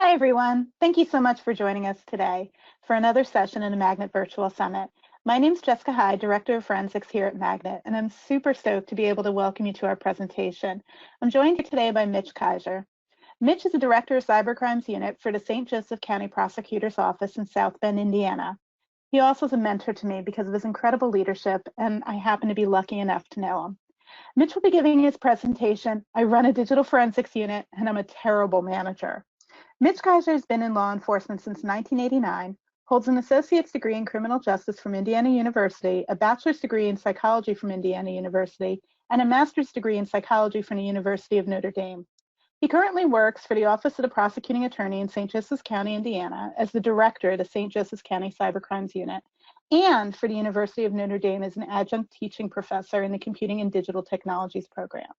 Hi, everyone. Thank you so much for joining us today for another session in the Magnet Virtual Summit. My name is Jessica Hyde, Director of Forensics here at Magnet, and I'm super stoked to be able to welcome you to our presentation. I'm joined here today by Mitch Kaiser. Mitch is the Director of Cybercrimes Unit for the St. Joseph County Prosecutor's Office in South Bend, Indiana. He also is a mentor to me because of his incredible leadership, and I happen to be lucky enough to know him. Mitch will be giving his presentation. I run a digital forensics unit, and I'm a terrible manager. Mitch Kaiser has been in law enforcement since 1989, holds an associate's degree in criminal justice from Indiana University, a bachelor's degree in psychology from Indiana University, and a master's degree in psychology from the University of Notre Dame. He currently works for the Office of the Prosecuting Attorney in St. Joseph County, Indiana, as the director of the St. Joseph County Cybercrimes Unit, and for the University of Notre Dame as an adjunct teaching professor in the Computing and Digital Technologies program.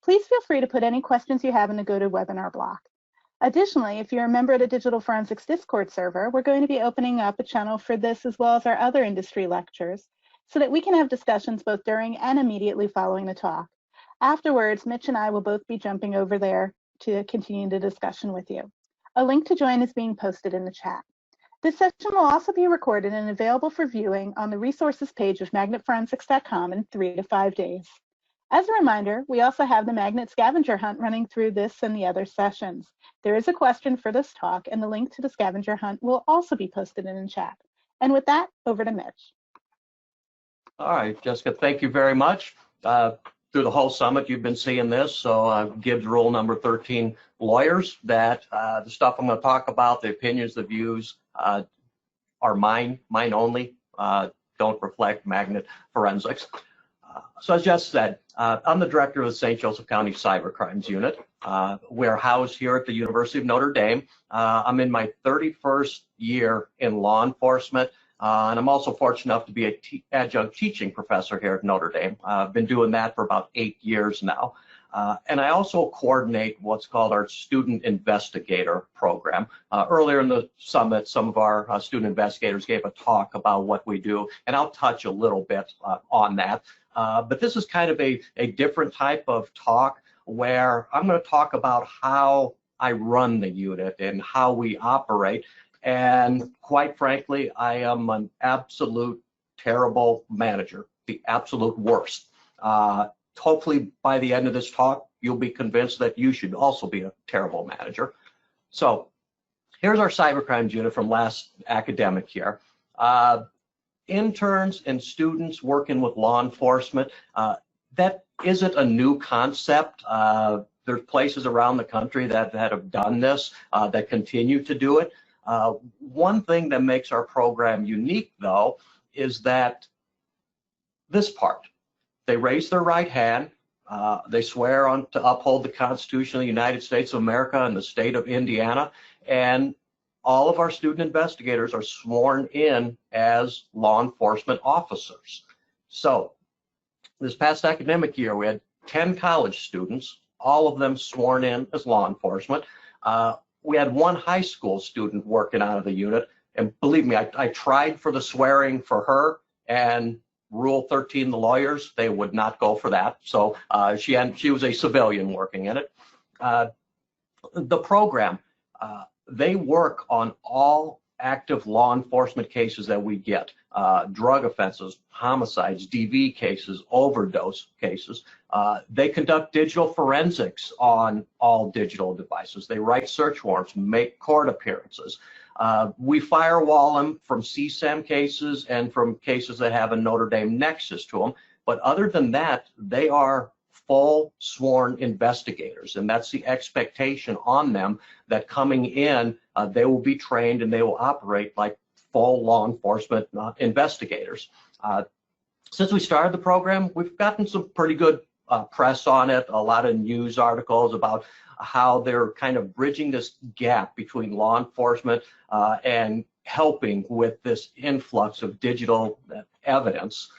Please feel free to put any questions you have in the GoToWebinar block. Additionally, if you're a member of the Digital Forensics Discord server, we're going to be opening up a channel for this as well as our other industry lectures so that we can have discussions both during and immediately following the talk. Afterwards, Mitch and I will both be jumping over there to continue the discussion with you. A link to join is being posted in the chat. This session will also be recorded and available for viewing on the resources page of magnetforensics.com in 3 to 5 days. As a reminder, we also have the Magnet scavenger hunt running through this and the other sessions. There is a question for this talk, and the link to the scavenger hunt will also be posted in the chat. And with that, over to Mitch. All right, Jessica, thank you very much. Through the whole summit, you've been seeing this. So Gibbs rule number 13, lawyers, that the stuff I'm going to talk about, the opinions, the views are mine only, don't reflect Magnet Forensics. So as Jess said, I'm the director of the St. Joseph County Cybercrimes Unit. We're housed here at the University of Notre Dame. I'm in my 31st year in law enforcement, and I'm also fortunate enough to be an adjunct teaching professor here at Notre Dame. I've been doing that for about 8 years now. And I also coordinate what's called our Student Investigator Program. Earlier in the summit, some of our student investigators gave a talk about what we do, and I'll touch a little bit on that. But this is kind of a different type of talk where I'm going to talk about how I run the unit and how we operate. And quite frankly, I am an absolute terrible manager, the absolute worst. Hopefully by the end of this talk, you'll be convinced that you should also be a terrible manager. So here's our cybercrimes unit from last academic year. Interns and students working with law enforcement, that isn't a new concept. There's places around the country that have done this, that continue to do it. One thing that makes our program unique, though, is that this part. They raise their right hand, they swear to uphold the Constitution of the United States of America and the state of Indiana, and all of our student investigators are sworn in as law enforcement officers. So this past academic year, we had 10 college students, all of them sworn in as law enforcement. We had one high school student working out of the unit, and believe me, I tried for the swearing for her, and Rule 13, the lawyers, they would not go for that. So she was a civilian working in it. The program, they work on all active law enforcement cases that we get, drug offenses, homicides, DV cases, overdose cases. They conduct digital forensics on all digital devices. They write search warrants, make court appearances. We firewall them from CSAM cases and from cases that have a Notre Dame nexus to them. But other than that, they are full sworn investigators, and that's the expectation on them, that coming in, they will be trained and they will operate like full law enforcement investigators. Since we started the program, we've gotten some pretty good press on it, a lot of news articles about how they're kind of bridging this gap between law enforcement and helping with this influx of digital evidence.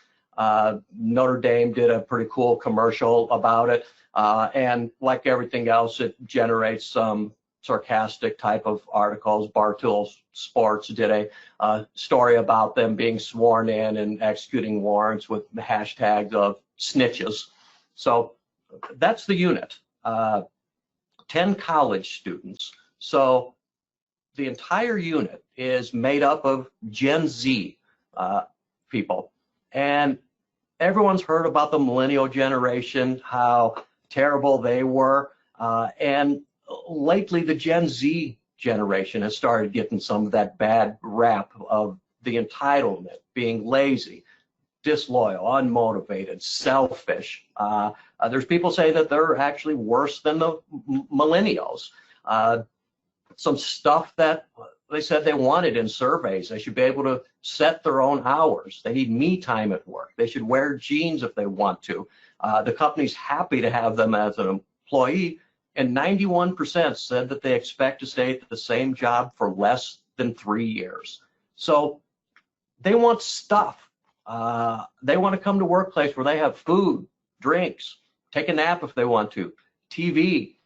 Notre Dame did a pretty cool commercial about it, and like everything else, it generates some sarcastic type of articles. Barstool Sports did a story about them being sworn in and executing warrants with the hashtags of snitches. So that's the unit. 10 college students. So the entire unit is made up of Gen Z people. And everyone's heard about the millennial generation, how terrible they were. And lately, the Gen Z generation has started getting some of that bad rap of the entitlement, being lazy, disloyal, unmotivated, selfish. There's people saying that they're actually worse than the millennials. Some stuff that they said they wanted in surveys. They should be able to set their own hours. They need me time at work. They should wear jeans if they want to. The company's happy to have them as an employee, and 91% said that they expect to stay at the same job for less than 3 years. So they want stuff. They want to come to a workplace where they have food, drinks, take a nap if they want to, TV,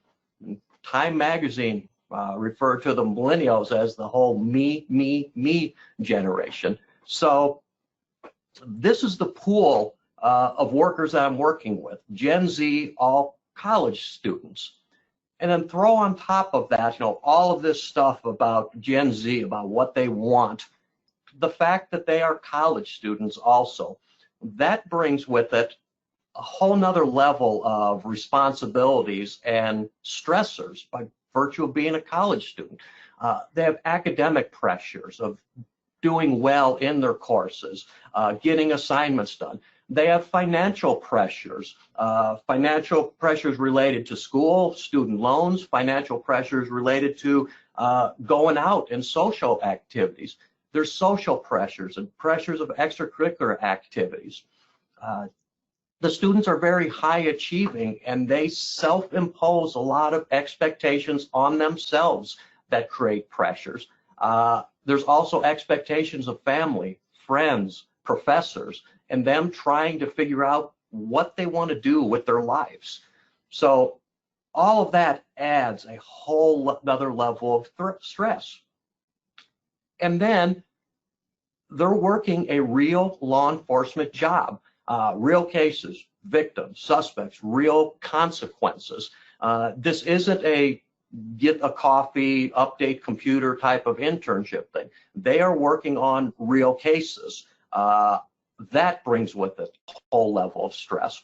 Time Magazine, refer to the millennials as the whole me generation. So this is the pool of workers that I'm working with, Gen Z, all college students. And then throw on top of that, all of this stuff about Gen Z, about what they want, the fact that they are college students also. That brings with it a whole nother level of responsibilities and stressors by virtue of being a college student. They have academic pressures of doing well in their courses, getting assignments done. They have financial pressures related to school, student loans, financial pressures related to going out and social activities. There's social pressures and pressures of extracurricular activities. The students are very high achieving, and they self-impose a lot of expectations on themselves that create pressures. There's also expectations of family, friends, professors, and them trying to figure out what they want to do with their lives. So all of that adds a whole other level of stress. And then they're working a real law enforcement job, real cases, victims, suspects, real consequences. This isn't a get a coffee, update computer type of internship thing. They are working on real cases. That brings with it a whole level of stress.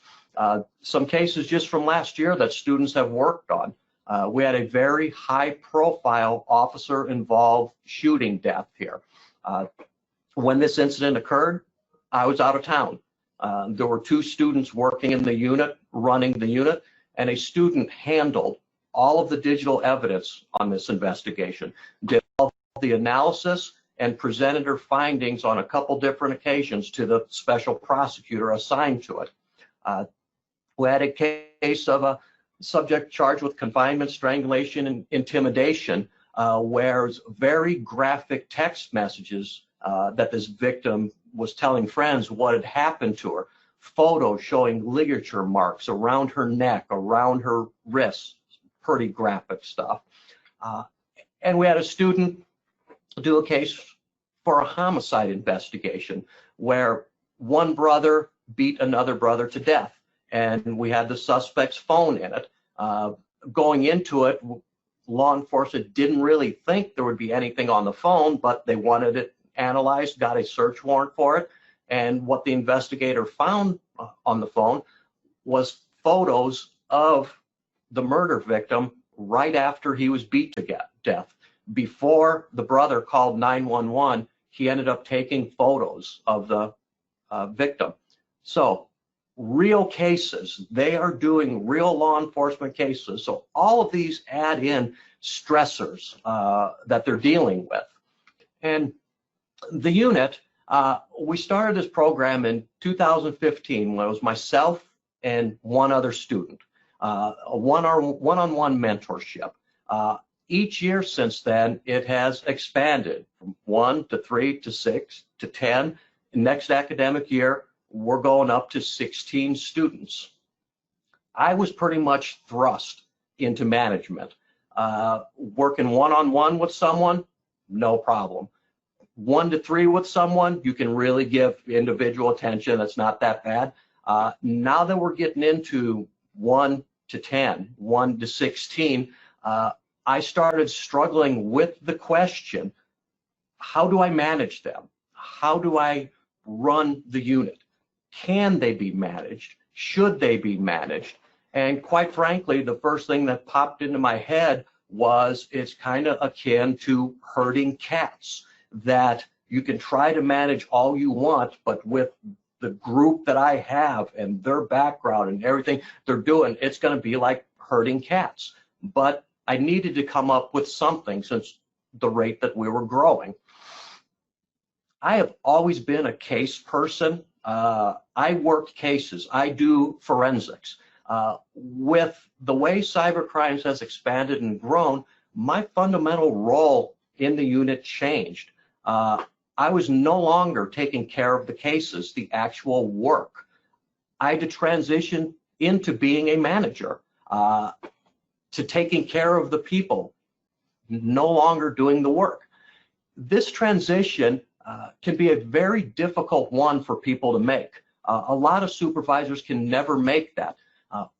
Some cases just from last year that students have worked on. We had a very high-profile officer-involved shooting death here. When this incident occurred, I was out of town. There were 2 students working in the unit, running the unit, and a student handled all of the digital evidence on this investigation, did all the analysis, and presented her findings on a couple different occasions to the special prosecutor assigned to it. We had a case of a subject charged with confinement, strangulation, and intimidation, where very graphic text messages that this victim was telling friends what had happened to her, photos showing ligature marks around her neck, around her wrists, pretty graphic stuff. And we had a student do a case for a homicide investigation where one brother beat another brother to death, and we had the suspect's phone in it. Going into it, law enforcement didn't really think there would be anything on the phone, but they wanted it analyzed, got a search warrant for it, and what the investigator found on the phone was photos of the murder victim right after he was beat to death. Before the brother called 911, he ended up taking photos of the victim. So real cases, they are doing real law enforcement cases. So all of these add in stressors that they're dealing with. And the unit, we started this program in 2015 when it was myself and one other student, a one-on-one mentorship. Each year since then, it has expanded from 1 to 3 to 6 to 10. Next academic year, we're going up to 16 students. I was pretty much thrust into management. Working one-on-one with someone, no problem. 1 to 3 with someone, you can really give individual attention. It's not that bad. Now that we're getting into 1 to 10, 1 to 16, I started struggling with the question, how do I manage them? How do I run the unit? Can they be managed? Should they be managed? And quite frankly, the first thing that popped into my head was it's kind of akin to herding cats, that you can try to manage all you want, but with the group that I have and their background and everything they're doing, it's going to be like herding cats. But I needed to come up with something since the rate that we were growing. I have always been a case person. I work cases. I do forensics. With the way cybercrimes has expanded and grown, my fundamental role in the unit changed. I was no longer taking care of the cases, the actual work. I had to transition into being a manager, to taking care of the people, no longer doing the work. This transition can be a very difficult one for people to make. A lot of supervisors can never make that.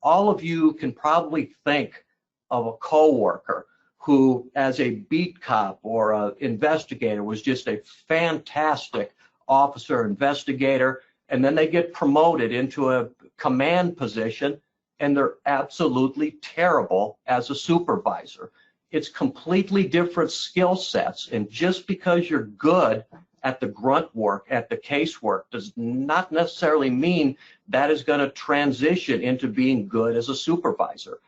All of you can probably think of a coworker who, as a beat cop or an investigator, was just a fantastic officer investigator, and then they get promoted into a command position, and they're absolutely terrible as a supervisor. It's completely different skill sets, and just because you're good at the grunt work, at the casework, does not necessarily mean that is going to transition into being good as a supervisor.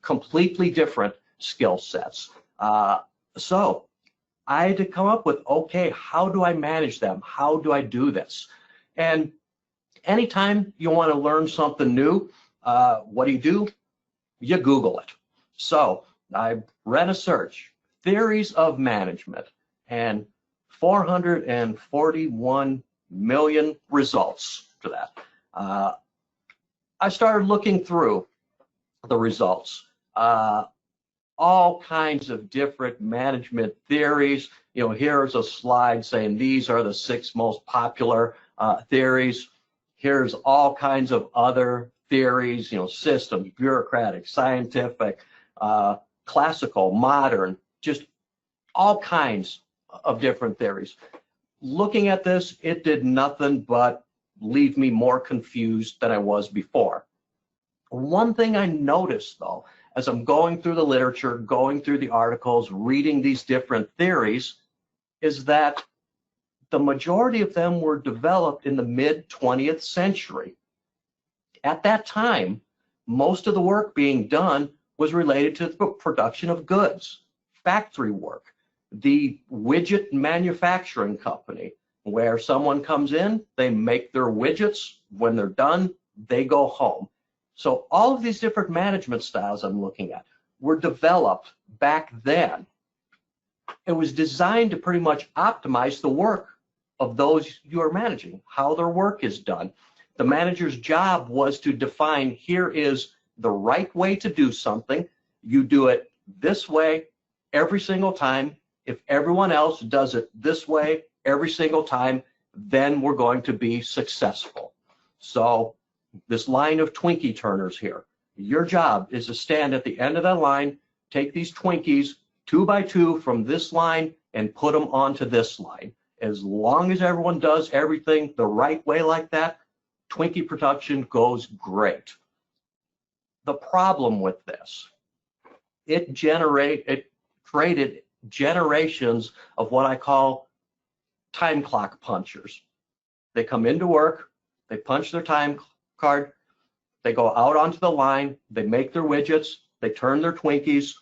Completely different skill sets. So I had to come up with, okay, how do I manage them? How do I do this? And anytime you want to learn something new, what do? You Google it. So I ran a search, theories of management, and 441 million results for that. I started looking through the results, all kinds of different management theories. You know, here's a slide saying these are the 6 most popular theories. Here's all kinds of other theories, you know, systems, bureaucratic, scientific, classical, modern, just all kinds of different theories. Looking at this, it did nothing but leave me more confused than I was before. One thing I noticed, though, as I'm going through the literature, going through the articles, reading these different theories, is that the majority of them were developed in the mid-20th century. At that time, most of the work being done was related to the production of goods, factory work, the widget manufacturing company, where someone comes in, they make their widgets, when they're done, they go home. So all of these different management styles I'm looking at were developed back then. It was designed to pretty much optimize the work of those you are managing, how their work is done. The manager's job was to define, here is the right way to do something. You do it this way every single time. If everyone else does it this way every single time, then we're going to be successful. So this line of Twinkie turners here, your job is to stand at the end of that line, take these Twinkies 2 by 2 from this line and put them onto this line. As long as everyone does everything the right way like that, Twinkie production goes great. The problem with this, it created generations of what I call time clock punchers. They come into work, they punch their time card, they go out onto the line, they make their widgets, they turn their Twinkies.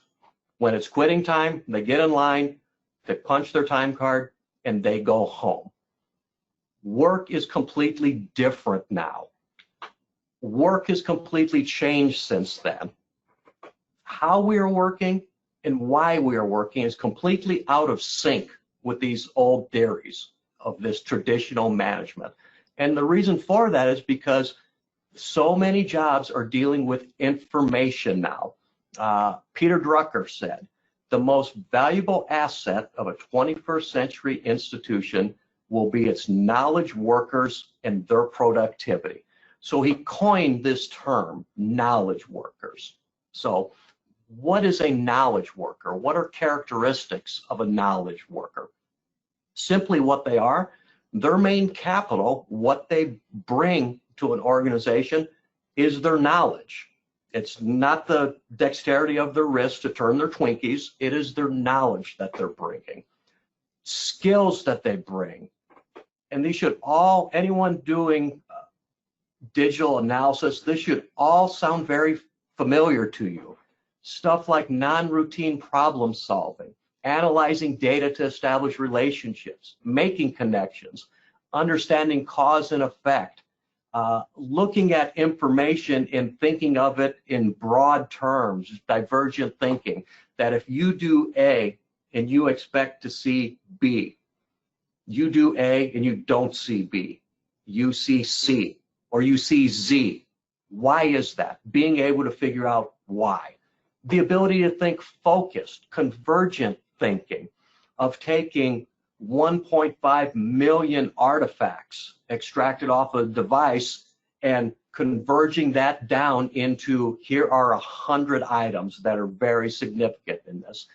When it's quitting time, they get in line, they punch their time card, and they go home. Work is completely different now. Work has completely changed since then. How we are working and why we are working is completely out of sync with these old theories of this traditional management. And the reason for that is because so many jobs are dealing with information now. Peter Drucker said, the most valuable asset of a 21st century institution will be its knowledge workers and their productivity. So he coined this term, knowledge workers. So what is a knowledge worker? What are characteristics of a knowledge worker? Simply what they are, their main capital, what they bring to an organization, is their knowledge. It's not the dexterity of their wrist to turn their Twinkies. It is their knowledge that they're bringing, skills that they bring. And these should all, anyone doing digital analysis, this should all sound very familiar to you. Stuff like non-routine problem solving, analyzing data to establish relationships, making connections, understanding cause and effect, looking at information and thinking of it in broad terms, divergent thinking, that if you do A and you expect to see B, you do A and you don't see B, you see C, or you see Z. Why is that? Being able to figure out why. The ability to think focused, convergent thinking, of taking 1.5 million artifacts extracted off a device and converging that down into, here are 100 items that are very significant in this.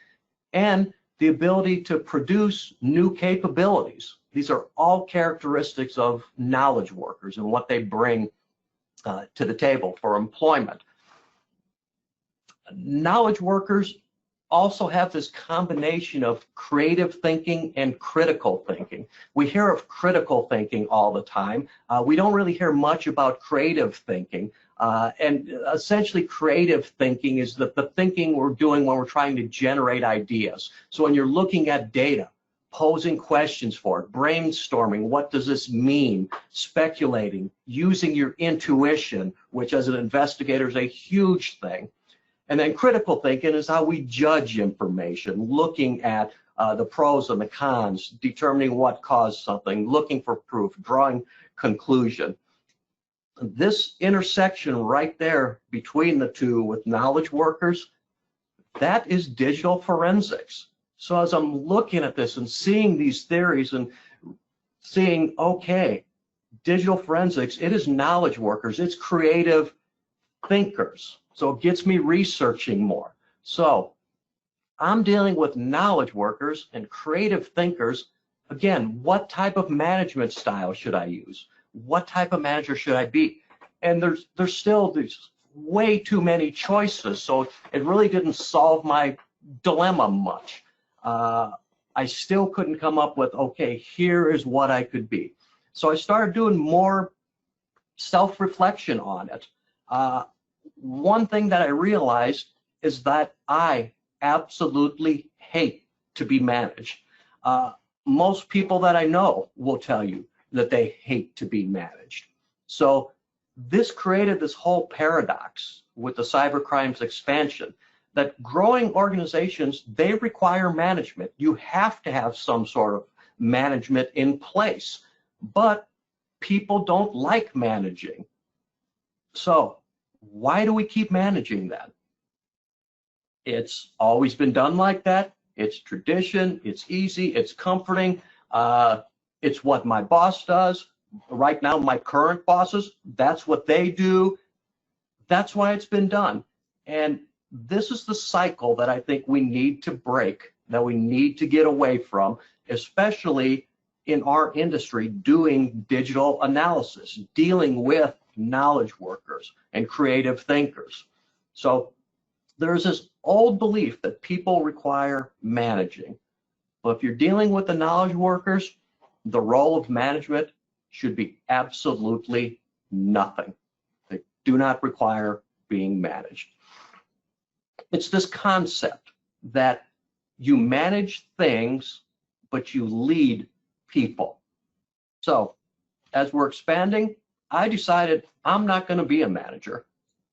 And the ability to produce new capabilities. These are all characteristics of knowledge workers and what they bring to the table for employment. Knowledge workers also have this combination of creative thinking and critical thinking. We hear of critical thinking all the time. We don't really hear much about creative thinking. And essentially creative thinking is the thinking we're doing when we're trying to generate ideas. So when you're looking at data, posing questions for it, brainstorming, what does this mean, speculating, using your intuition, which as an investigator is a huge thing. And then critical thinking is how we judge information, looking at the pros and the cons, determining what caused something, looking for proof, drawing conclusion. This intersection right there between the two with knowledge workers, that is digital forensics. So as I'm looking at this and seeing these theories and seeing, okay, digital forensics, it is knowledge workers, it's creative thinkers. So it gets me researching more. So I'm dealing with knowledge workers and creative thinkers. Again, what type of management style should I use? What type of manager should I be? And there's still way too many choices. So it really didn't solve my dilemma much. I still couldn't come up with, okay, here is what I could be. So I started doing more self-reflection on it. One thing that I realized is that I absolutely hate to be managed. Most people that I know will tell you that they hate to be managed. So this created this whole paradox with the cybercrimes expansion, that growing organizations, they require management. You have to have some sort of management in place, but people don't like managing. So why do we keep managing that? It's always been done like that. It's tradition, it's easy, it's comforting. It's what my boss does. Right now, my current bosses, that's what they do. That's why it's been done. And this is the cycle that I think we need to break, that we need to get away from, especially in our industry doing digital analysis, dealing with knowledge workers and creative thinkers. So there's this old belief that people require managing. But if you're dealing with the knowledge workers, the role of management should be absolutely nothing. They do not require being managed. It's this concept that you manage things, but you lead people. So as we're expanding, I decided I'm not going to be a manager,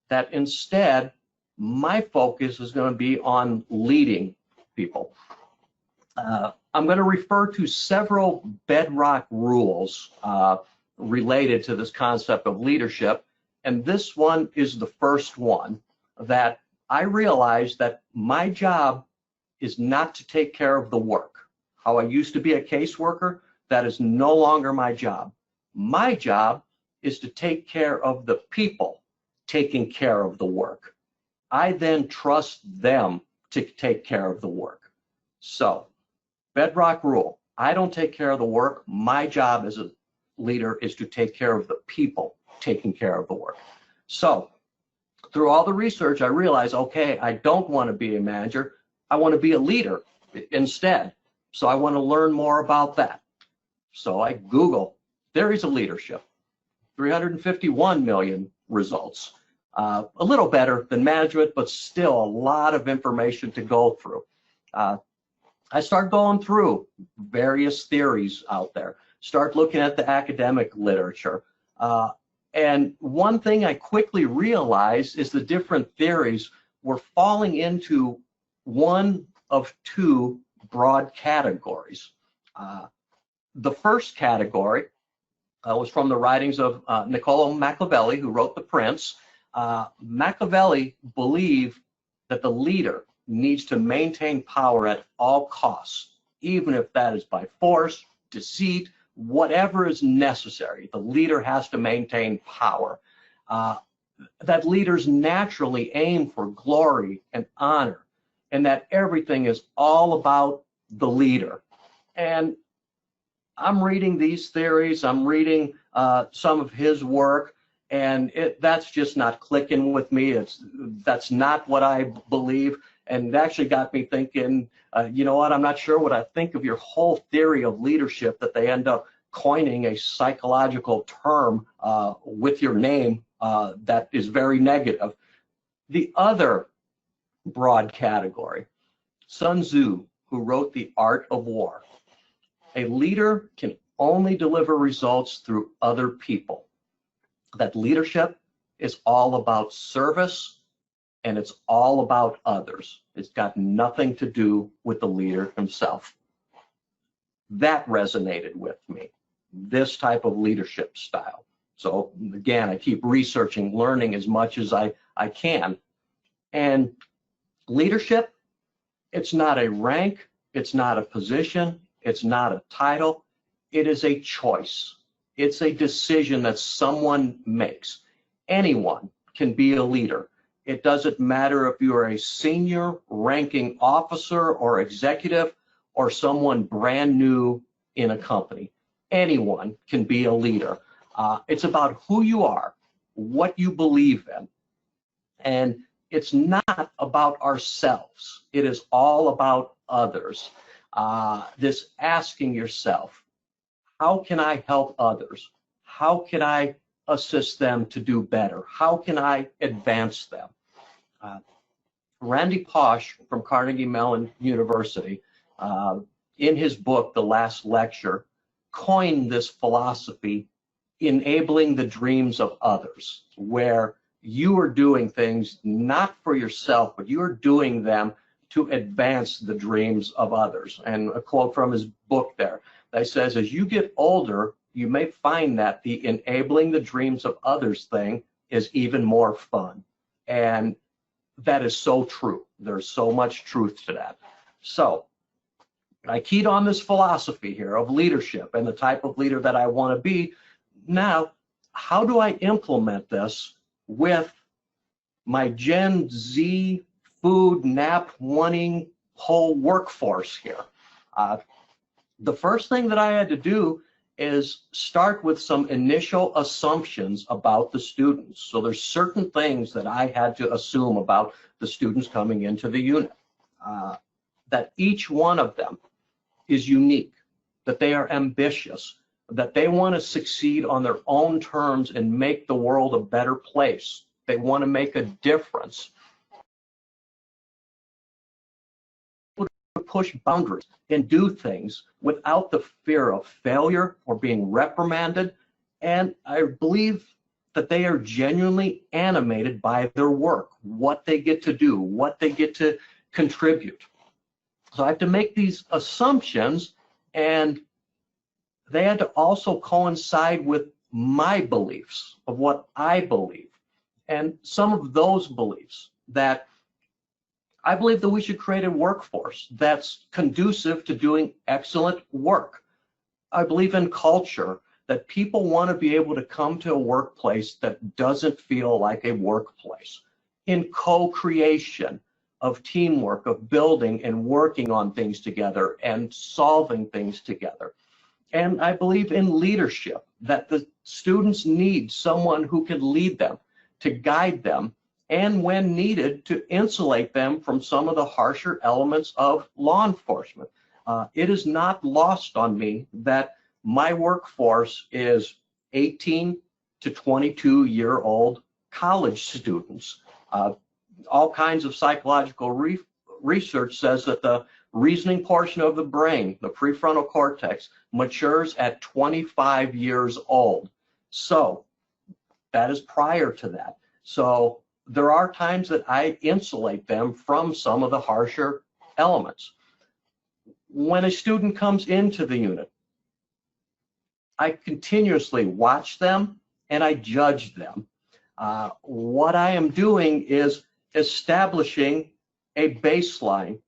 that instead my focus is going to be on leading people. I'm going to refer to several bedrock rules related to this concept of leadership, and this one is the first one, that I realized that my job is not to take care of the work. How I used to be a caseworker, that is no longer my job. My job is to take care of the people taking care of the work. I then trust them to take care of the work. So, bedrock rule, I don't take care of the work. My job as a leader is to take care of the people taking care of the work. So, through all the research, I realized, okay, I don't want to be a manager. I want to be a leader instead. So I want to learn more about that. So I Google theories of leadership, 351 million results. A little better than management, but still a lot of information to go through. I start going through various theories out there, start looking at the academic literature. And one thing I quickly realized is the different theories were falling into one of two broad categories. The first category was from the writings of Niccolo Machiavelli, who wrote The Prince. Machiavelli believed that the leader needs to maintain power at all costs, even if that is by force, deceit, whatever is necessary. The leader has to maintain power. That leaders naturally aim for glory and honor, and that everything is all about the leader. And I'm reading these theories, I'm reading some of his work, and that's just not clicking with me. That's not what I believe, and it actually got me thinking, you know what, I'm not sure what I think of your whole theory of leadership, that they end up coining a psychological term with your name that is very negative. The other broad category, Sun Tzu, who wrote The Art of War. A leader can only deliver results through other people. That leadership is all about service, and it's all about others. It's got nothing to do with the leader himself. That resonated with me, this type of leadership style. So again, I keep researching, learning as much as I can. And leadership, it's not a rank, it's not a position, it's not a title, it is a choice. It's a decision that someone makes. Anyone can be a leader. It doesn't matter if you are a senior ranking officer or executive or someone brand new in a company. Anyone can be a leader. It's about who you are, what you believe in, and it's not about ourselves. It is all about others. This asking yourself, how can I help others? How can I assist them to do better? How can I advance them? Randy Pausch from Carnegie Mellon University, in his book, The Last Lecture, coined this philosophy, enabling the dreams of others, where you are doing things not for yourself, but you are doing them to advance the dreams of others. And a quote from his book there that says, as you get older, you may find that the enabling the dreams of others thing is even more fun. And that is so true. There's so much truth to that. So I keyed on this philosophy here of leadership and the type of leader that I want to be. Now, how do I implement this with my Gen Z food nap wanting whole workforce here? The first thing that I had to do is start with some initial assumptions about the students. So there's certain things that I had to assume about the students coming into the unit, that each one of them is unique, that they are ambitious, that they want to succeed on their own terms and make the world a better place. They want to make a difference. Push boundaries and do things without the fear of failure or being reprimanded. And I believe that they are genuinely animated by their work, what they get to do, what they get to contribute. So I have to make these assumptions, and they had to also coincide with my beliefs of what I believe. And some of those beliefs that I believe that we should create a workforce that's conducive to doing excellent work. I believe in culture, that people want to be able to come to a workplace that doesn't feel like a workplace. in co-creation, of teamwork, of building and working on things together and solving things together. And I believe in leadership, that the students need someone who can lead them, to guide them, and when needed, to insulate them from some of the harsher elements of law enforcement. It is not lost on me that my workforce is 18 to 22-year-old college students. All kinds of psychological research says that the reasoning portion of the brain, the prefrontal cortex, matures at 25 years old. So that is prior to that. So there are times that I insulate them from some of the harsher elements. When a student comes into the unit, I continuously watch them and I judge them. What I am doing is establishing a baseline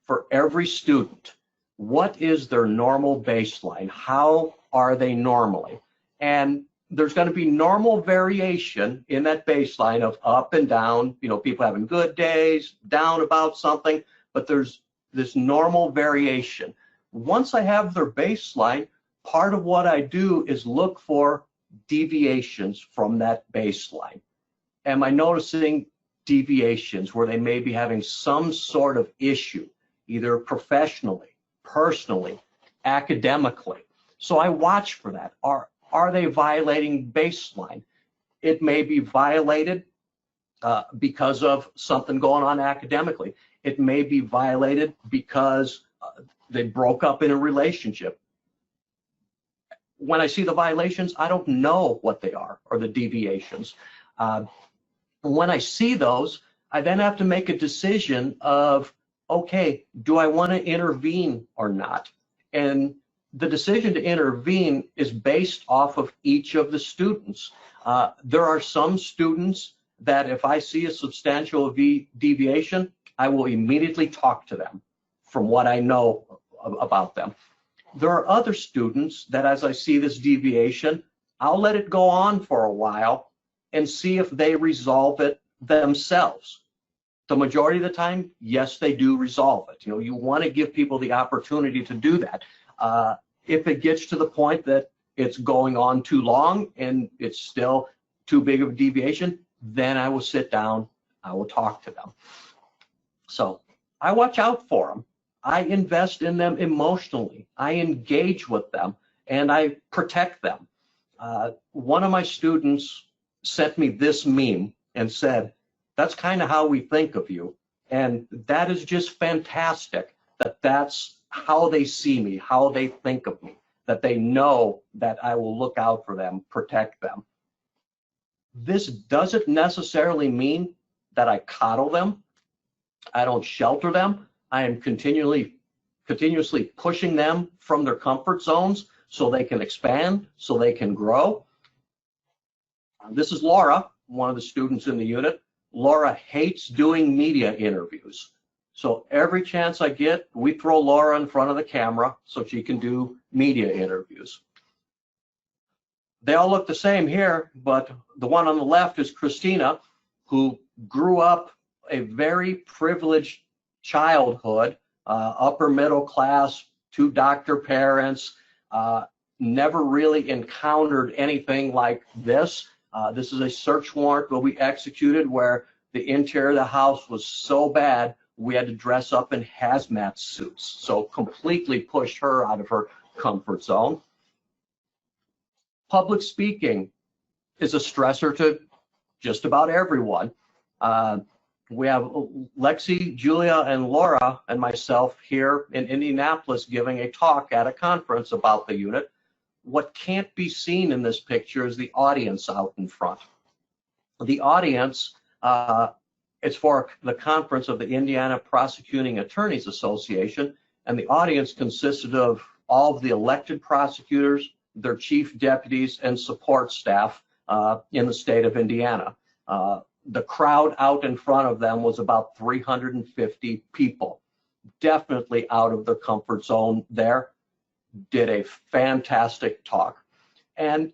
for every student. What is their normal baseline? How are they normally? And there's going to be normal variation in that baseline of up and down, you know, people having good days, down about something, but there's this normal variation. Once I have their baseline, part of what I do is look for deviations from that baseline. Am I noticing deviations where they may be having some sort of issue, either professionally, personally, academically? So I watch for that. Are they violating baseline? It may be violated because of something going on academically. It may be violated because they broke up in a relationship. When I see the violations, I don't know what they are, or the deviations. When I see those, I then have to make a decision of, okay, do I want to intervene or not? And the decision to intervene is based off of each of the students. There are some students that if I see a substantial deviation, I will immediately talk to them from what I know about them. There are other students that as I see this deviation, I'll let it go on for a while and see if they resolve it themselves. The majority of the time, yes, they do resolve it. You know, you want to give people the opportunity to do that. If it gets to the point that it's going on too long and it's still too big of a deviation, then I will sit down, I will talk to them. So I watch out for them. I invest in them emotionally. I engage with them and I protect them. One of my students sent me this meme and said, that's kind of how we think of you. And that is just fantastic, that that's how they see me, how they think of me, that they know that I will look out for them, protect them. This doesn't necessarily mean that I coddle them. I don't shelter them. I am continuously pushing them from their comfort zones so they can expand, so they can grow. This is Laura, one of the students in the unit. Laura hates doing media interviews. So every chance I get, we throw Laura in front of the camera so she can do media interviews. They all look the same here, but the one on the left is Christina, who grew up a very privileged childhood, upper middle class, 2 doctor parents, never really encountered anything like this. This is a search warrant that we executed where the interior of the house was so bad we had to dress up in hazmat suits. So completely pushed her out of her comfort zone. Public speaking is a stressor to just about everyone. We have Lexi, Julia, and Laura and myself here in Indianapolis giving a talk at a conference about the unit. What can't be seen in this picture is the audience out in front. The audience, it's for the conference of the Indiana Prosecuting Attorneys Association, and the audience consisted of all of the elected prosecutors, their chief deputies, and support staff in the state of Indiana. The crowd out in front of them was about 350 people, definitely out of their comfort zone there. Did a fantastic talk. And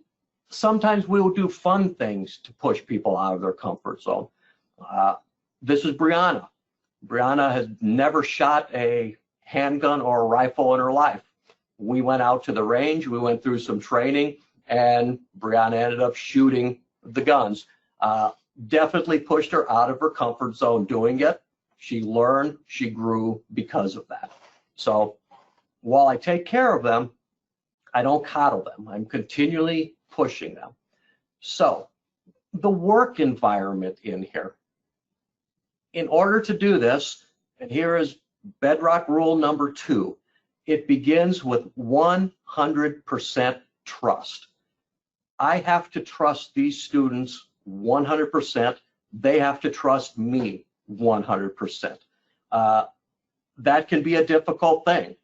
sometimes we will do fun things to push people out of their comfort zone. This is Brianna. Brianna has never shot a handgun or a rifle in her life. We went out to the range, we went through some training, and Brianna ended up shooting the guns. Definitely pushed her out of her comfort zone doing it. She learned, she grew because of that. So while I take care of them, I don't coddle them. I'm continually pushing them. So the work environment in here. In order to do this, and here is bedrock rule number 2, it begins with 100% trust. I have to trust these students 100%. They have to trust me 100%. That can be a difficult thing.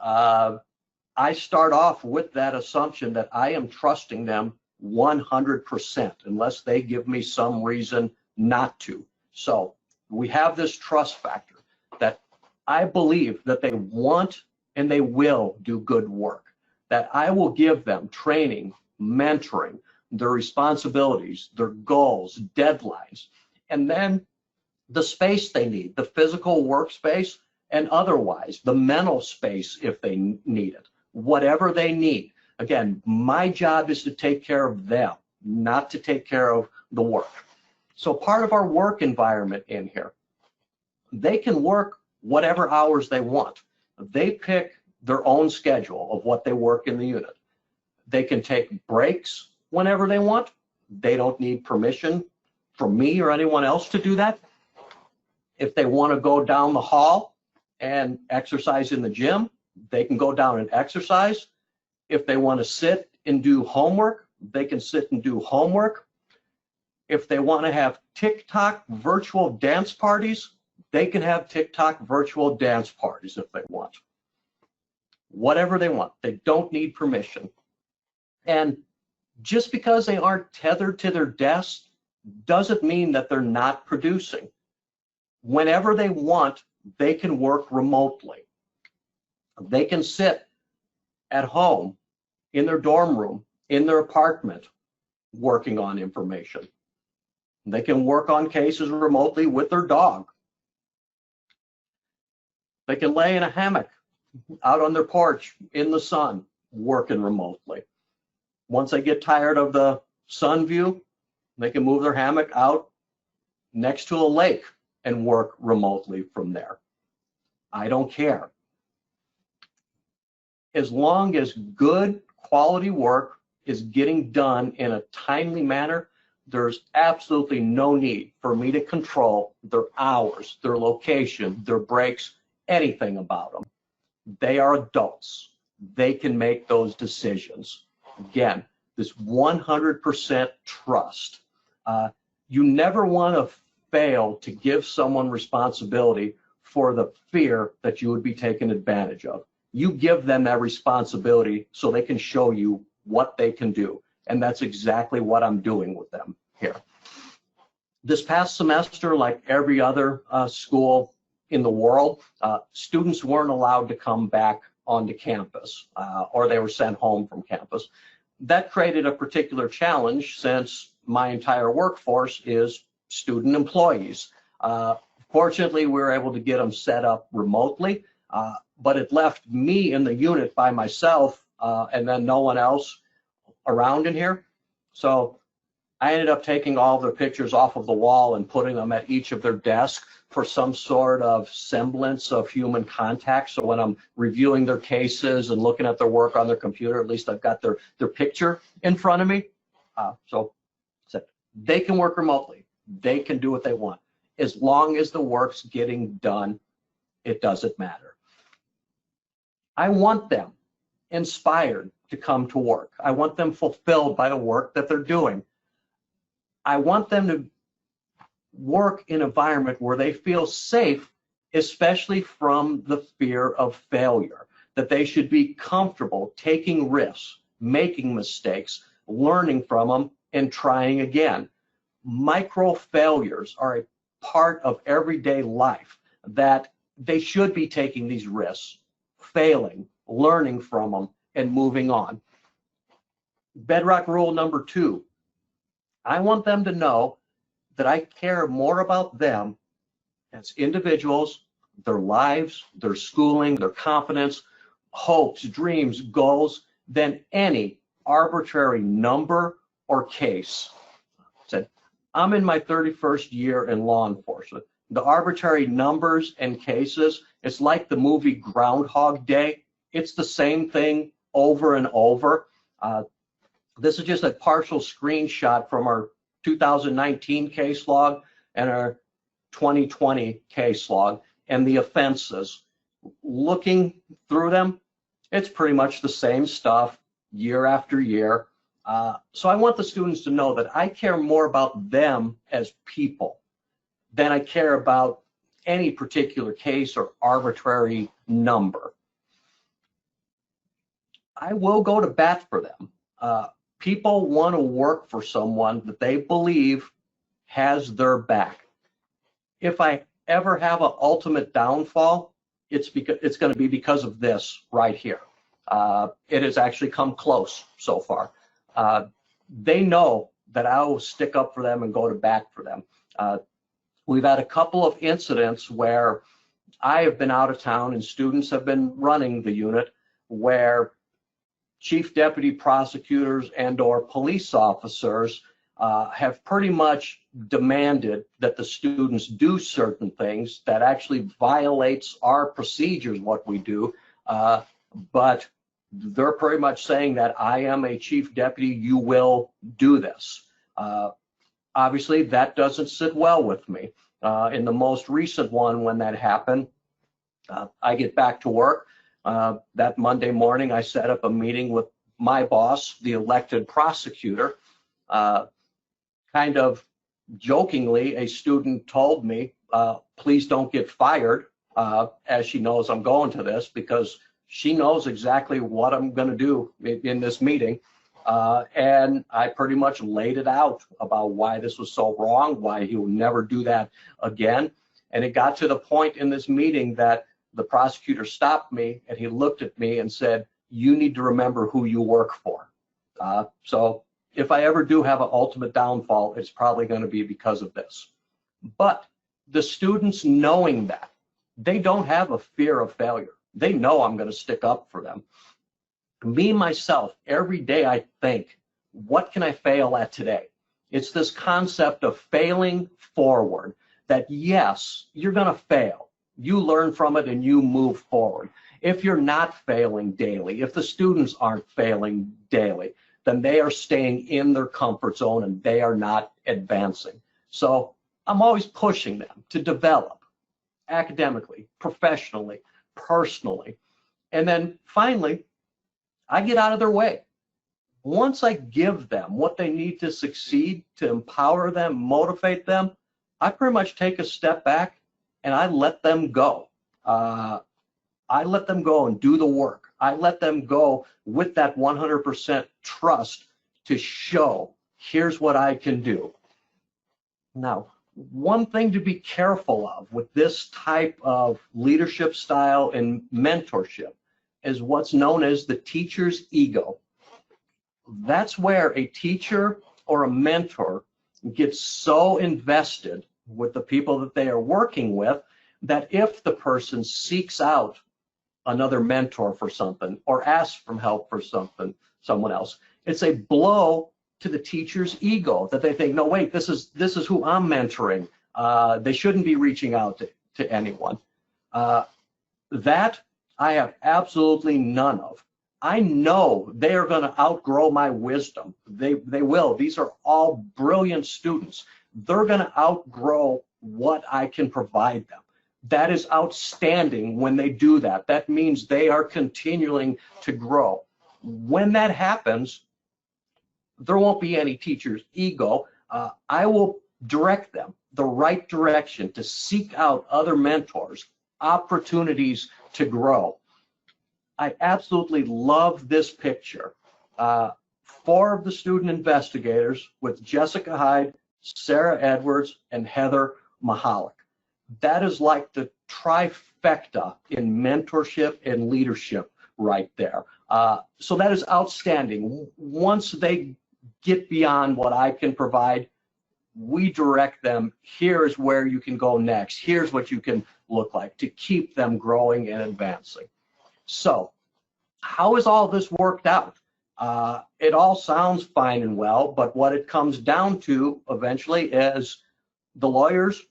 I start off with that assumption that I am trusting them 100% unless they give me some reason not to. So we have this trust factor that I believe that they want and they will do good work, that I will give them training, mentoring, their responsibilities, their goals, deadlines, and then the space they need, the physical workspace and otherwise, the mental space if they need it, whatever they need. Again, my job is to take care of them, not to take care of the work. So part of our work environment in here, they can work whatever hours they want. They pick their own schedule of what they work in the unit. They can take breaks whenever they want. They don't need permission from me or anyone else to do that. If they want to go down the hall and exercise in the gym, they can go down and exercise. If they want to sit and do homework, they can sit and do homework. If they want to have TikTok virtual dance parties, they can have TikTok virtual dance parties if they want. Whatever they want. They don't need permission. And just because they aren't tethered to their desk doesn't mean that they're not producing. Whenever they want, they can work remotely. They can sit at home, in their dorm room, in their apartment, working on information. They can work on cases remotely with their dog. They can lay in a hammock out on their porch in the sun, working remotely. Once they get tired of the sun view, they can move their hammock out next to a lake and work remotely from there. I don't care. As long as good quality work is getting done in a timely manner, there's absolutely no need for me to control their hours, their location, their breaks, anything about them. They are adults. They can make those decisions. Again, this 100% trust. You never want to fail to give someone responsibility for the fear that you would be taken advantage of. You give them that responsibility so they can show you what they can do. And that's exactly what I'm doing with them here. This past semester, like every other school in the world, students weren't allowed to come back onto campus or they were sent home from campus. That created a particular challenge since my entire workforce is student employees. Fortunately, we were able to get them set up remotely, but it left me in the unit by myself and then no one else around in here. So I ended up taking all of their pictures off of the wall and putting them at each of their desks for some sort of semblance of human contact. So when I'm reviewing their cases and looking at their work on their computer, at least I've got their picture in front of me. So they can work remotely. They can do what they want. As long as the work's getting done, it doesn't matter. I want them inspired to come to work. I want them fulfilled by the work that they're doing. I want them to work in an environment where they feel safe, especially from the fear of failure, that they should be comfortable taking risks, making mistakes, learning from them, and trying again. Micro failures are a part of everyday life, that they should be taking these risks, failing, learning from them, and moving on. Bedrock rule number 2, I want them to know that I care more about them as individuals, their lives, their schooling, their confidence, hopes, dreams, goals, than any arbitrary number or case. Said, I'm in my 31st year in law enforcement. The arbitrary numbers and cases, it's like the movie Groundhog Day. It's the same thing over and over. This is just a partial screenshot from our 2019 case log and our 2020 case log, and the offenses. Looking through them, it's pretty much the same stuff year after year. So I want the students to know that I care more about them as people than I care about any particular case or arbitrary number. I will go to bat for them. People want to work for someone that they believe has their back. If I ever have an ultimate downfall, it's going to be because of this right here. It has actually come close so far. They know that I will stick up for them and go to bat for them. We've had a couple of incidents where I have been out of town and students have been running the unit, where chief deputy prosecutors and or police officers have pretty much demanded that the students do certain things that actually violates our procedures, what we do, but they're pretty much saying that I am a chief deputy, you will do this. Obviously, that doesn't sit well with me. In the most recent one, when that happened, I get back to work. That Monday morning, I set up a meeting with my boss, the elected prosecutor. Kind of jokingly, a student told me, please don't get fired, as she knows I'm going to this, because she knows exactly what I'm going to do in this meeting. And I pretty much laid it out about why this was so wrong, why he will never do that again. And it got to the point in this meeting that the prosecutor stopped me and he looked at me and said, you need to remember who you work for. So if I ever do have an ultimate downfall, it's probably going to be because of this. But the students, knowing that, they don't have a fear of failure. They know I'm going to stick up for them. Me, myself, every day I think, what can I fail at today? It's this concept of failing forward, that yes, you're going to fail. You learn from it and you move forward. If you're not failing daily, if the students aren't failing daily, then they are staying in their comfort zone and they are not advancing. So I'm always pushing them to develop academically, professionally, personally. And then finally, I get out of their way. Once I give them what they need to succeed, to empower them, motivate them, I pretty much take a step back and I let them go. I let them go and do the work. I let them go with that 100% trust to show, here's what I can do. Now, one thing to be careful of with this type of leadership style and mentorship is what's known as the teacher's ego. That's where a teacher or a mentor gets so invested with the people that they are working with that if the person seeks out another mentor for something or asks for help for something, someone else, it's a blow to the teacher's ego, that they think, no, wait, this is who I'm mentoring. They shouldn't be reaching out to anyone. That I have absolutely none of. I know they are going to outgrow my wisdom. They will. These are all brilliant students. They're going to outgrow what I can provide them. That is outstanding when they do that. That means they are continuing to grow. When that happens, there won't be any teacher's ego. I will direct them the right direction to seek out other mentors, opportunities to grow. I absolutely love this picture. 4 of the student investigators with Jessica Hyde, Sarah Edwards, and Heather Mahalik. That is like the trifecta in mentorship and leadership right there. So that is outstanding. Once they get beyond what I can provide, we direct them, here's where you can go next, here's what you can look like to keep them growing and advancing. So how is all this worked out? It all sounds fine and well, but what it comes down to eventually is the lawyers,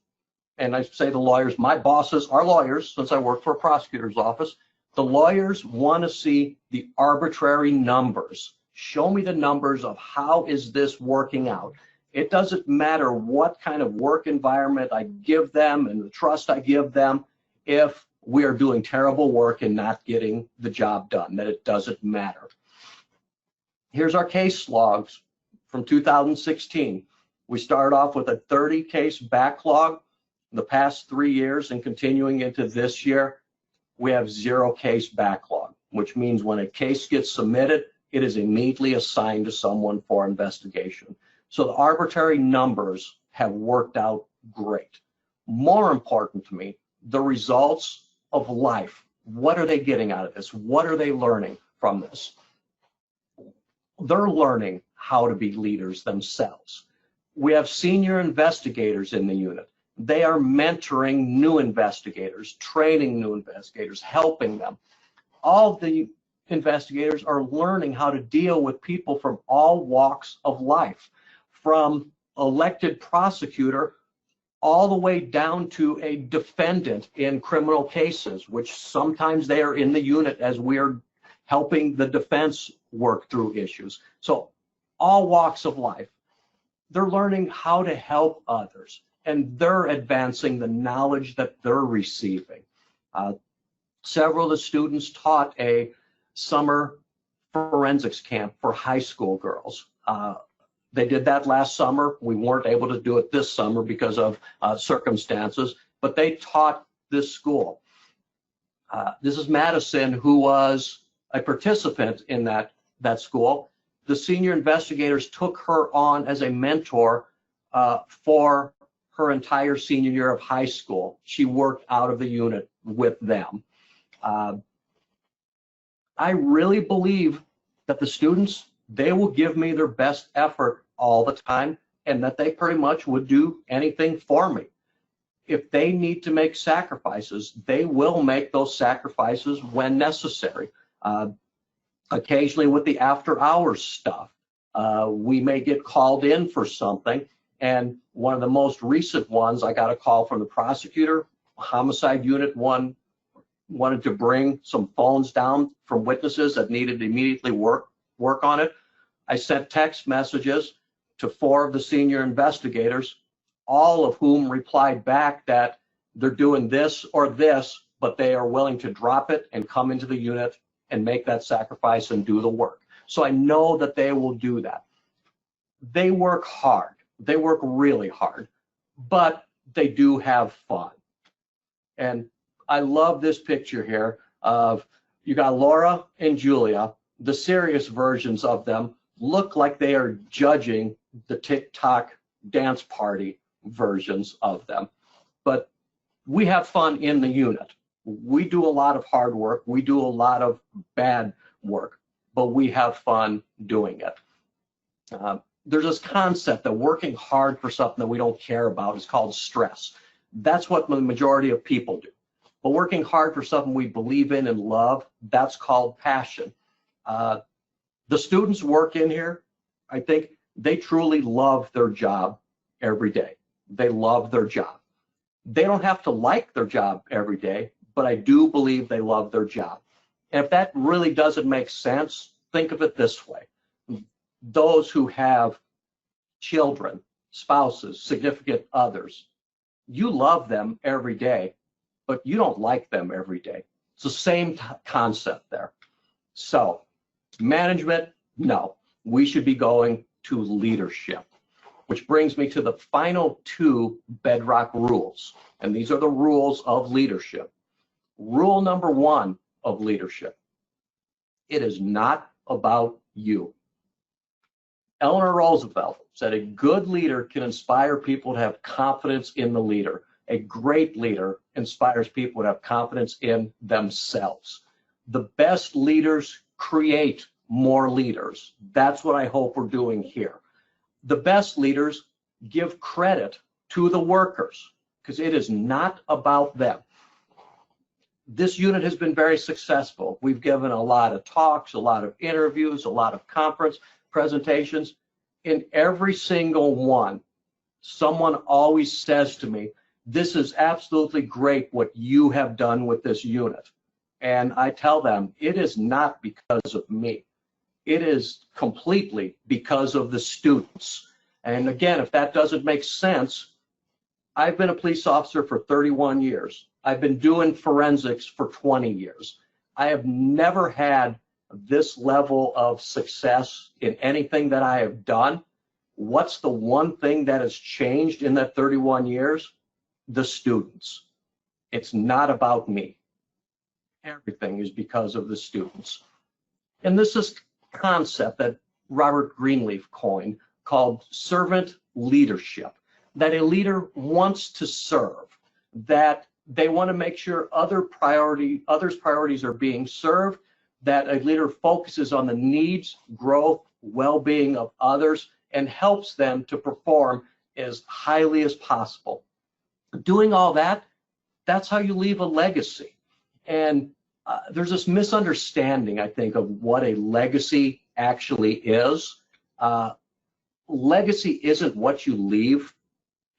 and I say the lawyers, my bosses are lawyers since I work for a prosecutor's office. The lawyers want to see the arbitrary numbers. Show me the numbers of how is this working out. It doesn't matter what kind of work environment I give them and the trust I give them if we are doing terrible work and not getting the job done, that it doesn't matter. Here's our case logs from 2016. We started off with a 30 case backlog. The past 3 years and continuing into this year, we have 0 case backlog, which means when a case gets submitted, it is immediately assigned to someone for investigation. So the arbitrary numbers have worked out great. More important to me, the results of life. What are they getting out of this? What are they learning from this? They're learning how to be leaders themselves. We have senior investigators in the unit. They are mentoring new investigators, training new investigators, helping them. All the investigators are learning how to deal with people from all walks of life, from elected prosecutor all the way down to a defendant in criminal cases, which sometimes they are in the unit as we are helping the defense work through issues. So all walks of life. They're learning how to help others, and they're advancing the knowledge that they're receiving. Several of the students taught a summer forensics camp for high school girls. They did that last summer. We weren't able to do it this summer because of circumstances, but they taught this school. This is Madison, who was a participant in that school. The senior investigators took her on as a mentor for her entire senior year of high school. She worked out of the unit with them. I really believe that the students, they will give me their best effort all the time, and that they pretty much would do anything for me. If they need to make sacrifices, they will make those sacrifices when necessary. Occasionally with the after hours stuff, we may get called in for something, and one of the most recent ones, I got a call from the prosecutor. Homicide unit one wanted to bring some phones down from witnesses that needed to immediately work on it. I sent text messages to 4 of the senior investigators, all of whom replied back that they're doing this or this, but they are willing to drop it and come into the unit and make that sacrifice and do the work. So I know that they will do that. They work hard. They work really hard, but they do have fun. And I love this picture here of, you got Laura and Julia. The serious versions of them look like they are judging the TikTok dance party versions of them. But we have fun in the unit. We do a lot of hard work. We do a lot of bad work, but we have fun doing it. There's this concept that working hard for something that we don't care about is called stress. That's what the majority of people do. But working hard for something we believe in and love, that's called passion. The students work in here, I think they truly love their job every day. They love their job. They don't have to like their job every day, but I do believe they love their job. And if that really doesn't make sense, think of it this way. Those who have children, spouses, significant others, you love them every day, but you don't like them every day. It's the same concept there. So management, no, we should be going to leadership, which brings me to the final 2 bedrock rules. And these are the rules of leadership. Rule number 1 of leadership: it is not about you. Eleanor Roosevelt said a good leader can inspire people to have confidence in the leader. A great leader inspires people to have confidence in themselves. The best leaders create more leaders. That's what I hope we're doing here. The best leaders give credit to the workers, because it is not about them. This unit has been very successful. We've given a lot of talks, a lot of interviews, a lot of conference presentations. In every single one, someone always says to me, this is absolutely great what you have done with this unit. And I tell them, it is not because of me. It is completely because of the students. And again, if that doesn't make sense, I've been a police officer for 31 years. I've been doing forensics for 20 years. I have never had this level of success in anything that I have done. What's the one thing that has changed in that 31 years? The students. It's not about me. Everything is because of the students. And this is a concept that Robert Greenleaf coined called servant leadership, that a leader wants to serve, that they want to make sure others' priorities are being served, that a leader focuses on the needs, growth, well-being of others, and helps them to perform as highly as possible. Doing all that, that's how you leave a legacy. And there's this misunderstanding, I think, of what a legacy actually is. Legacy isn't what you leave,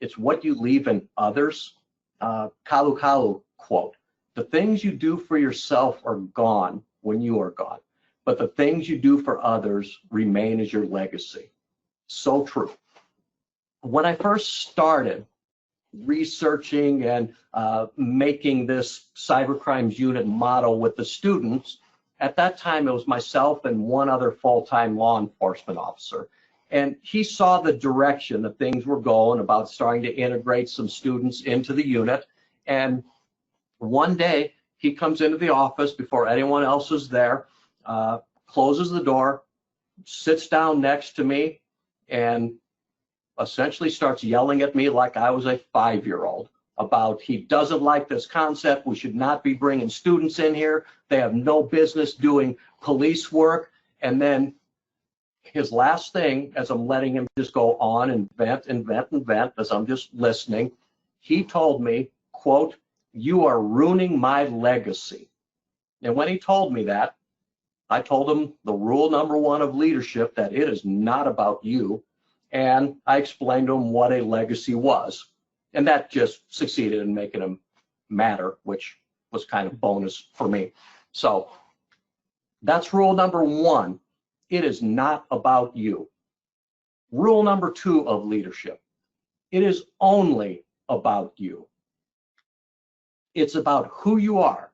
it's what you leave in others. Kalu Kalu quote, the things you do for yourself are gone when you are gone, but the things you do for others remain as your legacy. So true. When I first started researching and making this cybercrimes unit model with the students, at that time it was myself and one other full-time law enforcement officer. And he saw the direction that things were going about starting to integrate some students into the unit. And one day he comes into the office before anyone else is there, closes the door, sits down next to me, and essentially starts yelling at me like I was a 5-year-old about he doesn't like this concept. We should not be bringing students in here. They have no business doing police work. And then his last thing, as I'm letting him just go on and vent and vent and vent as I'm just listening, he told me, quote, "You are ruining my legacy." And when he told me that, I told him the rule number one of leadership, that it is not about you. And I explained to him what a legacy was. And that just succeeded in making him matter, which was kind of bonus for me. So that's rule number one. It is not about you. Rule number two of leadership. It is only about you. It's about who you are,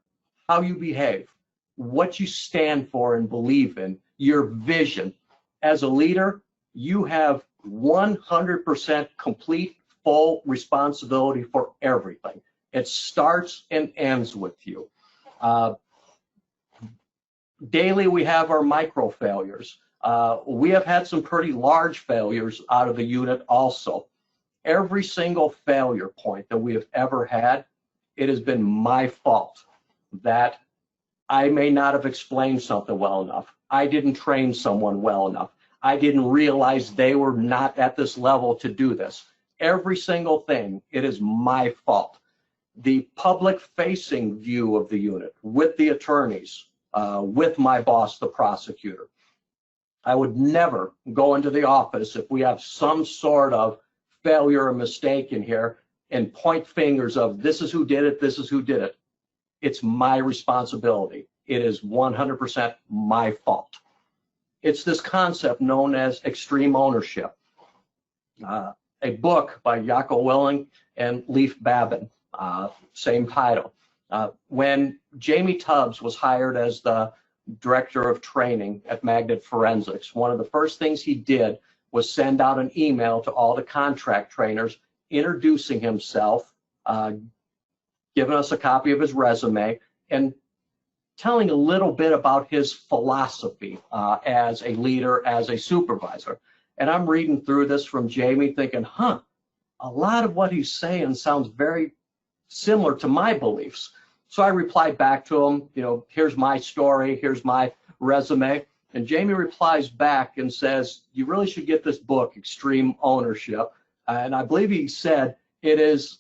how you behave, what you stand for and believe in, your vision. As a leader, you have 100% complete, full responsibility for everything. It starts and ends with you. Daily, we have our micro failures. We have had some pretty large failures out of the unit also. Every single failure point that we have ever had, it has been my fault that I may not have explained something well enough. I didn't train someone well enough. I didn't realize they were not at this level to do this. Every single thing, it is my fault. The public-facing view of the unit with the attorneys, with my boss, the prosecutor. I would never go into the office if we have some sort of failure or mistake in here and point fingers of this is who did it, this is who did it. It's my responsibility. It is 100% my fault. It's this concept known as extreme ownership. A book by Jocko Willink and Leif Babin, same title. When Jamie Tubbs was hired as the director of training at Magnet Forensics, one of the first things he did was send out an email to all the contract trainers introducing himself, giving us a copy of his resume, and telling a little bit about his philosophy as a leader, as a supervisor. And I'm reading through this from Jamie thinking, a lot of what he's saying sounds very similar to my beliefs. So I replied back to him, here's my story, here's my resume. And Jamie replies back and says, you really should get this book, Extreme Ownership. And I believe he said it is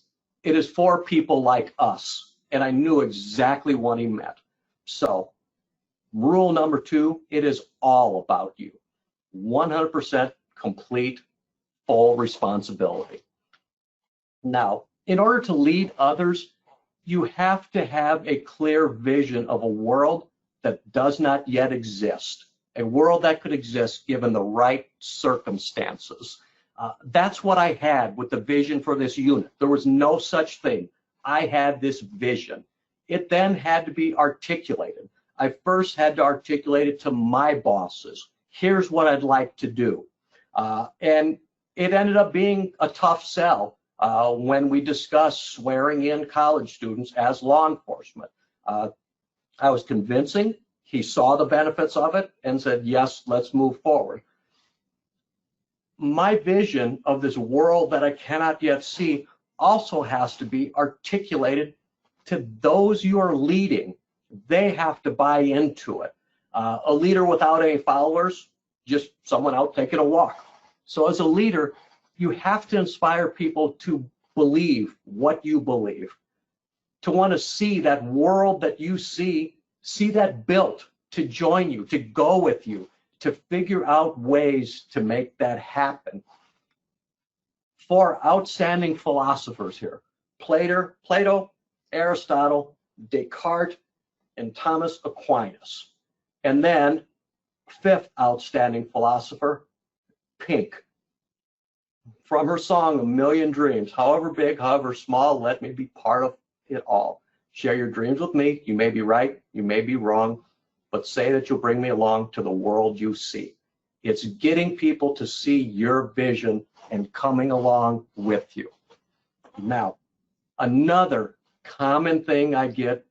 for people like us. And I knew exactly what he meant. So rule number 2, it is all about you. 100% complete, full responsibility. Now, in order to lead others, you have to have a clear vision of a world that does not yet exist, a world that could exist given the right circumstances. That's what I had with the vision for this unit. There was no such thing. I had this vision. It then had to be articulated. I first had to articulate it to my bosses. Here's what I'd like to do. And it ended up being a tough sell when we discussed swearing in college students as law enforcement. I was convincing. He saw the benefits of it and said, yes, let's move forward. My vision of this world that I cannot yet see also has to be articulated to those you are leading. They have to buy into it. A leader without any followers, just someone out taking a walk. So as a leader, you have to inspire people to believe what you believe, to want to see that world that you see that built, to join you, to go with you, to figure out ways to make that happen. 4 outstanding philosophers here: Plato, Aristotle, Descartes, and Thomas Aquinas. And then 5th outstanding philosopher, Pink. From her song, A Million Dreams, however big, however small, let me be part of it all. Share your dreams with me. You may be right, you may be wrong, but say that you'll bring me along to the world you see. It's getting people to see your vision and coming along with you. Now, another common thing I get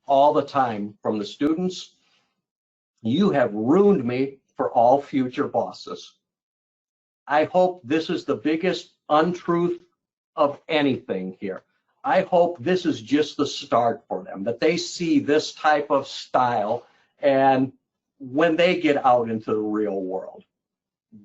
all the time from the students: you have ruined me for all future bosses. I hope this is the biggest untruth of anything here. I hope this is just the start for them, that they see this type of style, and when they get out into the real world,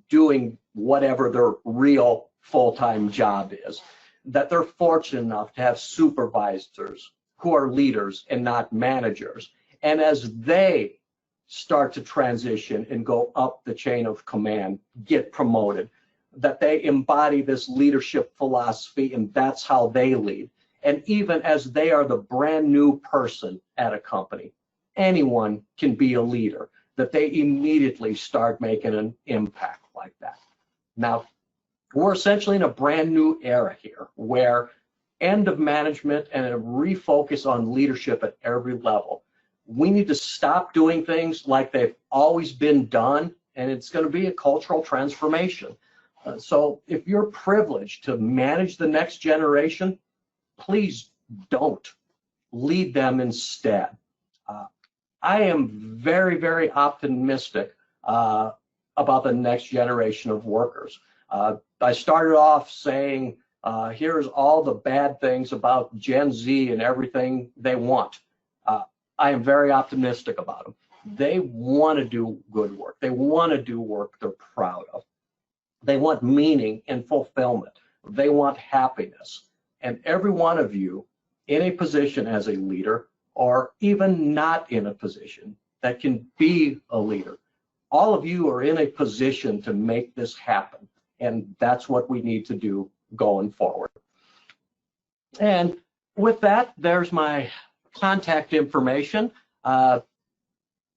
doing whatever their real full-time job is, that they're fortunate enough to have supervisors who are leaders and not managers. And as they start to transition and go up the chain of command, get promoted, that they embody this leadership philosophy, and that's how they lead. And even as they are the brand new person at a company, anyone can be a leader, that they immediately start making an impact like that. Now, we're essentially in a brand new era here, where end of management and a refocus on leadership at every level. We need to stop doing things like they've always been done, and it's going to be a cultural transformation. So if you're privileged to manage the next generation, please don't. Lead them instead. I am very, very optimistic about the next generation of workers. I started off saying, here's all the bad things about Gen Z and everything they want. I am very optimistic about them. They want to do good work. They want to do work they're proud of. They want meaning and fulfillment. They want happiness. And every one of you in a position as a leader, or even not in a position that can be a leader, all of you are in a position to make this happen. And that's what we need to do going forward. And with that, there's my contact information.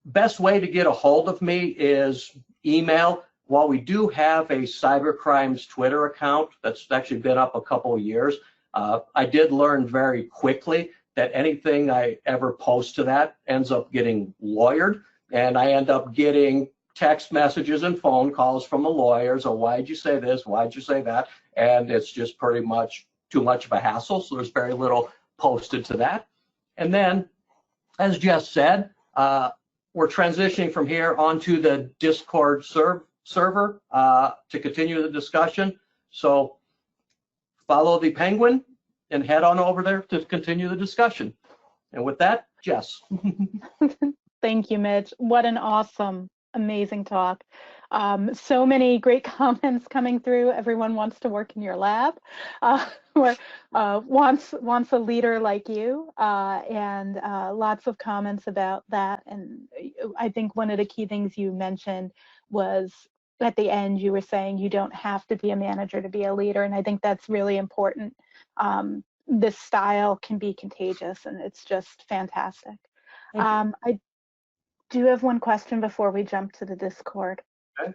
Best way to get a hold of me is email. While we do have a cybercrimes Twitter account that's actually been up a couple of years, I did learn very quickly that anything I ever post to that ends up getting lawyered, and I end up getting text messages and phone calls from the lawyers. Oh, why'd you say this? Why'd you say that? And it's just pretty much too much of a hassle, so there's very little posted to that. And then, as Jess said, we're transitioning from here onto the Discord server to continue the discussion. So follow the Penguin and head on over there to continue the discussion. And with that, Jess. Thank you, Mitch. What an awesome, amazing talk. So many great comments coming through. Everyone wants to work in your lab, or wants a leader like you, and lots of comments about that. And I think one of the key things you mentioned was at the end, you were saying you don't have to be a manager to be a leader, and I think that's really important. This style can be contagious, and it's just fantastic. I do have one question before we jump to the Discord. Okay.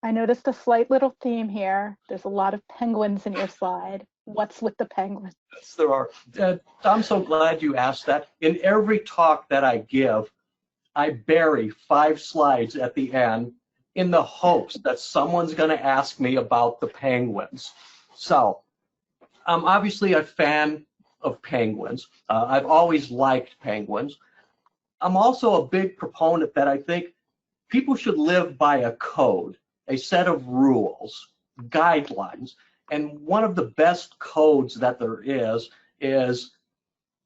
I noticed a slight little theme here. There's a lot of penguins in your slide. What's with the penguins? Yes, there are. I'm so glad you asked that. In every talk that I give, I bury 5 slides at the end in the hopes that someone's going to ask me about the penguins. So I'm obviously a fan of penguins. I've always liked penguins. I'm also a big proponent that I think people should live by a code, a set of rules, guidelines. And one of the best codes that there is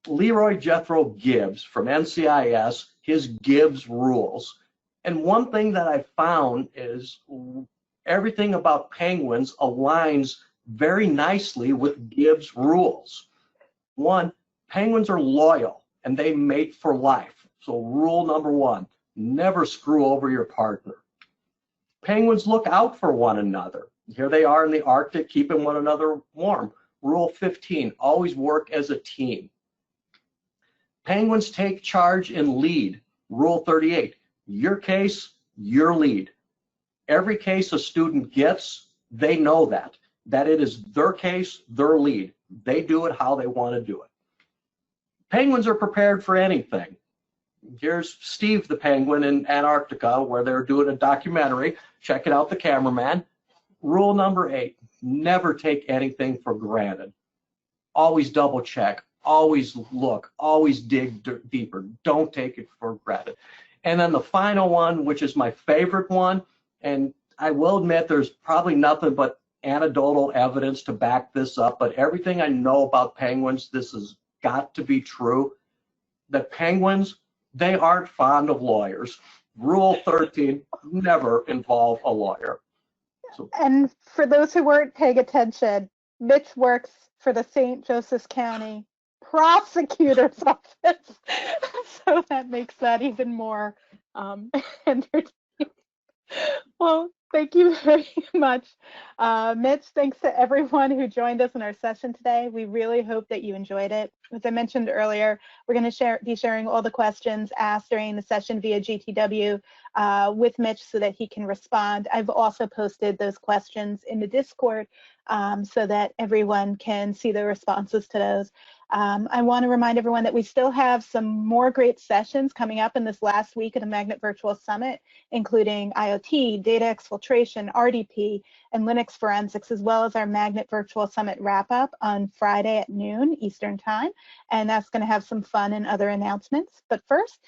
Leroy Jethro Gibbs from NCIS, his Gibbs rules. And one thing that I found is everything about penguins aligns very nicely with Gibbs rules. One, penguins are loyal and they mate for life. So rule number 1, never screw over your partner. Penguins look out for one another. Here they are in the Arctic, keeping one another warm. Rule 15, always work as a team. Penguins take charge and lead. Rule 38, your case, your lead. Every case a student gets, they know that it is their case, their lead. They do it how they want to do it. Penguins are prepared for anything. Here's Steve the penguin in Antarctica where they're doing a documentary. Checking out the cameraman. Rule number 8, never take anything for granted. Always double check, always look, always dig deeper. Don't take it for granted. And then the final one, which is my favorite one, and I will admit there's probably nothing but anecdotal evidence to back this up, but everything I know about penguins, this has got to be true, that penguins, they aren't fond of lawyers. Rule 13, never involve a lawyer. So, and for those who weren't paying attention, Mitch works for the St. Joseph County Prosecutor's Office. So that makes that even more entertaining. Well, thank you very much. Mitch, thanks to everyone who joined us in our session today. We really hope that you enjoyed it. As I mentioned earlier, we're going to be sharing all the questions asked during the session via GTW with Mitch so that he can respond. I've also posted those questions in the Discord so that everyone can see the responses to those. I want to remind everyone that we still have some more great sessions coming up in this last week of the Magnet Virtual Summit, including IoT, data exfiltration, RDP, and Linux forensics, as well as our Magnet Virtual Summit wrap-up on Friday at noon Eastern Time. And that's going to have some fun and other announcements. But first,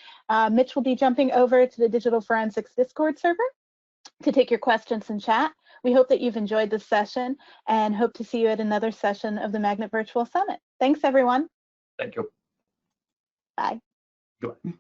Mitch will be jumping over to the Digital Forensics Discord server to take your questions and chat. We hope that you've enjoyed this session and hope to see you at another session of the Magnet Virtual Summit. Thanks, everyone. thank you. Bye. Goodbye.